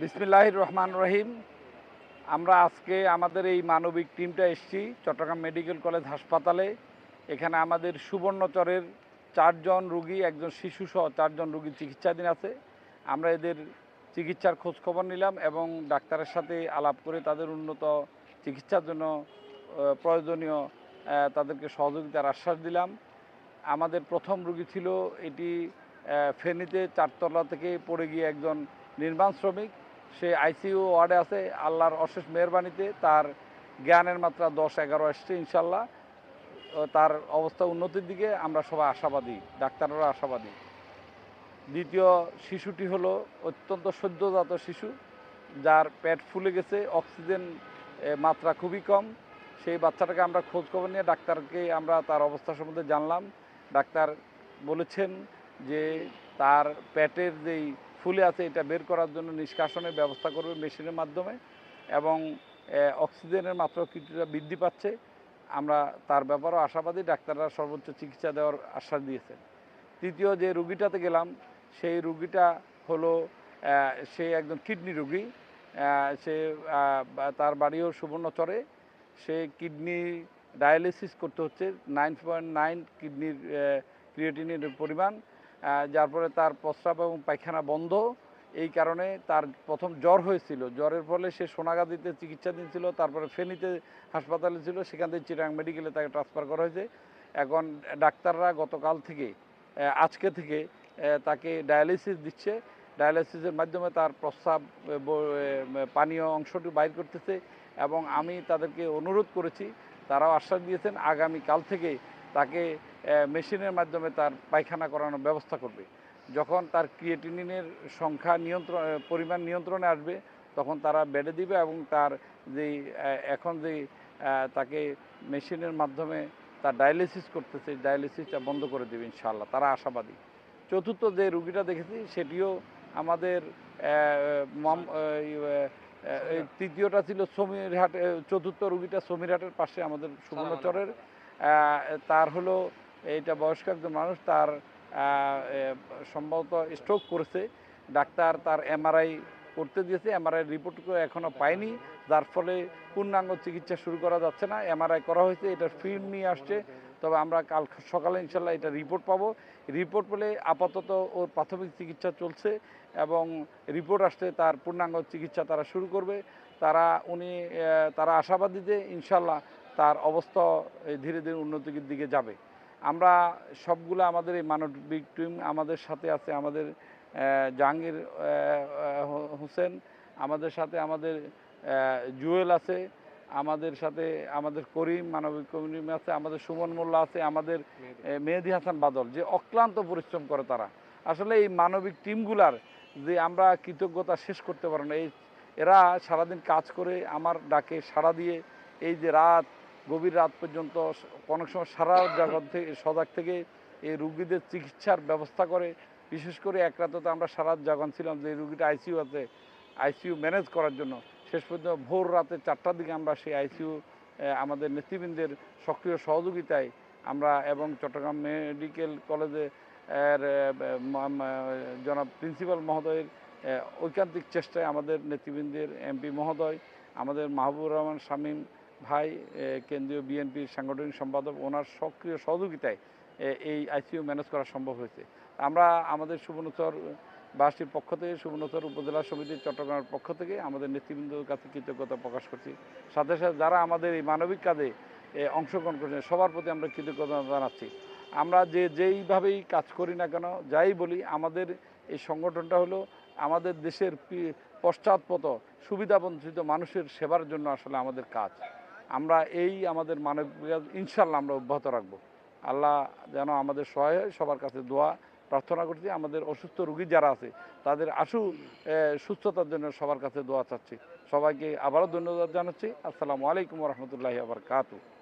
বিসমিল্লাহির রহমান রহিম। আমরা আজকে আমাদের এই মানবিক টিমটা এসেছি চট্টগ্রাম মেডিকেল কলেজ হাসপাতালে। এখানে আমাদের সুবর্ণচরের 4 জন রুগী, একজন শিশুসহ 4 জন রুগী চিকিৎসাধীন আছে। আমরা এদের চিকিৎসার খোঁজখবর নিলাম এবং ডাক্তারের সাথে আলাপ করে তাদের উন্নত চিকিৎসার জন্য প্রয়োজনীয় তাদেরকে সহযোগিতার আশ্বাস দিলাম। আমাদের প্রথম রুগী ছিল এটি ফেনীতে 4 তলা থেকে পড়ে গিয়ে একজন নির্মাণ শ্রমিক। সে আইসিইউ ওয়ার্ডে আছে। আল্লাহর অশেষ মেহরবানিতে তার জ্ঞানের মাত্রা 10-11 আসছে ইনশাল্লাহ। তার অবস্থা উন্নতির দিকে আমরা সবাই আশাবাদী, ডাক্তাররা আশাবাদী। দ্বিতীয় শিশুটি হলো অত্যন্ত সদ্যজাত শিশু, যার পেট ফুলে গেছে, অক্সিজেন মাত্রা খুবই কম। সেই বাচ্চাটাকে আমরা খোঁজখবর নিয়ে ডাক্তারকে আমরা তার অবস্থা সম্বন্ধে জানলাম। ডাক্তার বলেছেন যে তার পেটের যেই ফুলে আছে এটা বের করার জন্য নিষ্কাশনের ব্যবস্থা করবে মেশিনের মাধ্যমে, এবং অক্সিজেনের মাত্রা কিছুটা বৃদ্ধি পাচ্ছে। আমরা তার ব্যাপারেও আশাবাদী, ডাক্তাররা সর্বোচ্চ চিকিৎসা দেওয়ার আশ্বাস দিয়েছেন। তৃতীয় যে রুগীটাতে গেলাম সেই রুগীটা হলো সে একজন কিডনি রুগী। সে তার বাড়িও সুবর্ণচরে। সে কিডনি ডায়ালিসিস করতে হচ্ছে, 9.9 কিডনির ক্রিয়েটিনের পরিমাণ, যার ফলে তার প্রস্রাব এবং পায়খানা বন্ধ। এই কারণে তার প্রথম জ্বর হয়েছিল, জ্বরের ফলে সে সোনাগাজীতে চিকিৎসাধীন ছিল, তারপরে ফেনীতে হাসপাতালে ছিল, সেখান থেকে চিটাগাং মেডিকেলে তাকে ট্রান্সফার করা হয়েছে। এখন ডাক্তাররা গতকাল থেকে আজকে থেকে তাকে ডায়ালিসিস দিচ্ছে। ডায়ালিসিসের মাধ্যমে তার প্রস্রাব পানীয় অংশটি বাইর করতেছে, এবং আমি তাদেরকে অনুরোধ করেছি, তারাও আশ্বাস দিয়েছেন আগামীকাল থেকে তাকে মেশিনের মাধ্যমে তার পায়খানা করানোর ব্যবস্থা করবে। যখন তার ক্রিয়েটিনিনের সংখ্যা পরিমাণ নিয়ন্ত্রণে আসবে তখন তারা বেডে দিবে, এবং তার যেই এখন যেই তাকে মেশিনের মাধ্যমে তার ডায়ালিসিস করতেছে, ডায়ালিসিসটা বন্ধ করে দেবে ইনশাআল্লাহ, তারা আশাবাদী। চতুর্থ যে রুগীটা দেখেছি সেটিও আমাদের তৃতীয়টা ছিল সমীরহাট, চতুর্থ রুগীটা সমীরহাটের পাশে আমাদের সুবর্ণচরের। তার হলো এইটা বয়স্ক একজন মানুষ, তার সম্ভবত স্ট্রোক করেছে। ডাক্তার তার এমআরআই করতে দিয়েছে, এমআরআই রিপোর্ট এখনও পায়নি, যার ফলে পূর্ণাঙ্গ চিকিৎসা শুরু করা যাচ্ছে না। এমআরআই করা হয়েছে, এটার ফিল্ম নিয়ে আসছে, তবে আমরা কাল সকালে ইনশাল্লাহ এটা রিপোর্ট পাবো। রিপোর্ট পেলে আপাতত ওর প্রাথমিক চিকিৎসা চলছে, এবং রিপোর্ট আসলে তার পূর্ণাঙ্গ চিকিৎসা তারা শুরু করবে। তারা আশাবাদী যে ইনশাল্লাহ তার অবস্থা ধীরে ধীরে উন্নতির দিকে যাবে। আমরা সবগুলো আমাদের এই মানবিক টিম আমাদের সাথে আছে, আমাদের জাহাঙ্গীর হোসেন আমাদের সাথে, আমাদের জুয়েল আছে আমাদের সাথে, আমাদের করিম মানবিক কমিউনিটি আছে, আমাদের সুমন মোল্লা আছে, আমাদের মেহেদি হাসান বাদল, যে অক্লান্ত পরিশ্রম করে তারা। আসলে এই মানবিক টিমগুলার যে আমরা কৃতজ্ঞতা শেষ করতে পারবো না। এরা সারাদিন কাজ করে আমার ডাকে সাড়া দিয়ে এই যে গভীর রাত পর্যন্ত অনেক সময় সারা জগৎ থেকে সজাগ থেকে এই রুগীদের চিকিৎসার ব্যবস্থা করে। বিশেষ করে এক রাতে তো আমরা সারা জাগান ছিলাম যে রুগীটা আইসিইউ আছে, আইসিইউ ম্যানেজ করার জন্য। শেষ পর্যন্ত ভোর রাতে 4টার দিকে আমরা সেই আইসিইউ আমাদের নেতৃবৃন্দের সক্রিয় সহযোগিতায় আমরা, এবং চট্টগ্রাম মেডিকেল কলেজে জনাব প্রিন্সিপাল মহোদয়ের ঐকান্তিক চেষ্টায়, আমাদের নেতৃবৃন্দের এমপি মহোদয়, আমাদের মাহবুবুর রহমান শামীম ভাই, কেন্দ্রীয় বিএনপির সাংগঠনিক সম্পাদক, ওনার সক্রিয় সহযোগিতায় এই আইসিইউ ম্যানেজ করা সম্ভব হয়েছে। আমরা আমাদের সুবর্ণচর বাসীর পক্ষ থেকে, সুবর্ণচর উপজেলা সমিতির চট্টগ্রামের পক্ষ থেকে আমাদের নেতৃবৃন্দের কাছে কৃতজ্ঞতা প্রকাশ করছি। সাথে সাথে যারা আমাদের এই মানবিক কাজে অংশগ্রহণ করেছেন সবার প্রতি আমরা কৃতজ্ঞতা জানাচ্ছি। আমরা যেইভাবেই কাজ করি না কেন, যাই বলি, আমাদের এই সংগঠনটা হলো আমাদের দেশের পশ্চাৎপদ সুবিধাবঞ্চিত মানুষের সেবার জন্য আসলে আমাদের কাজ। আমরা আমাদের মানবিক কাজ ইনশাল্লাহ আমরা অব্যাহত রাখবো। আল্লাহ যেন আমাদের সহায় হয়, সবার কাছে দোয়া প্রার্থনা করছি। আমাদের অসুস্থ রোগী যারা আছে তাদের সুস্থতার জন্য সবার কাছে দোয়া চাচ্ছি। সবাইকে আবারও ধন্যবাদ জানাচ্ছি। আসসালামু আলাইকুম রহমতুল্লাহি ওয়া বারাকাতুহু।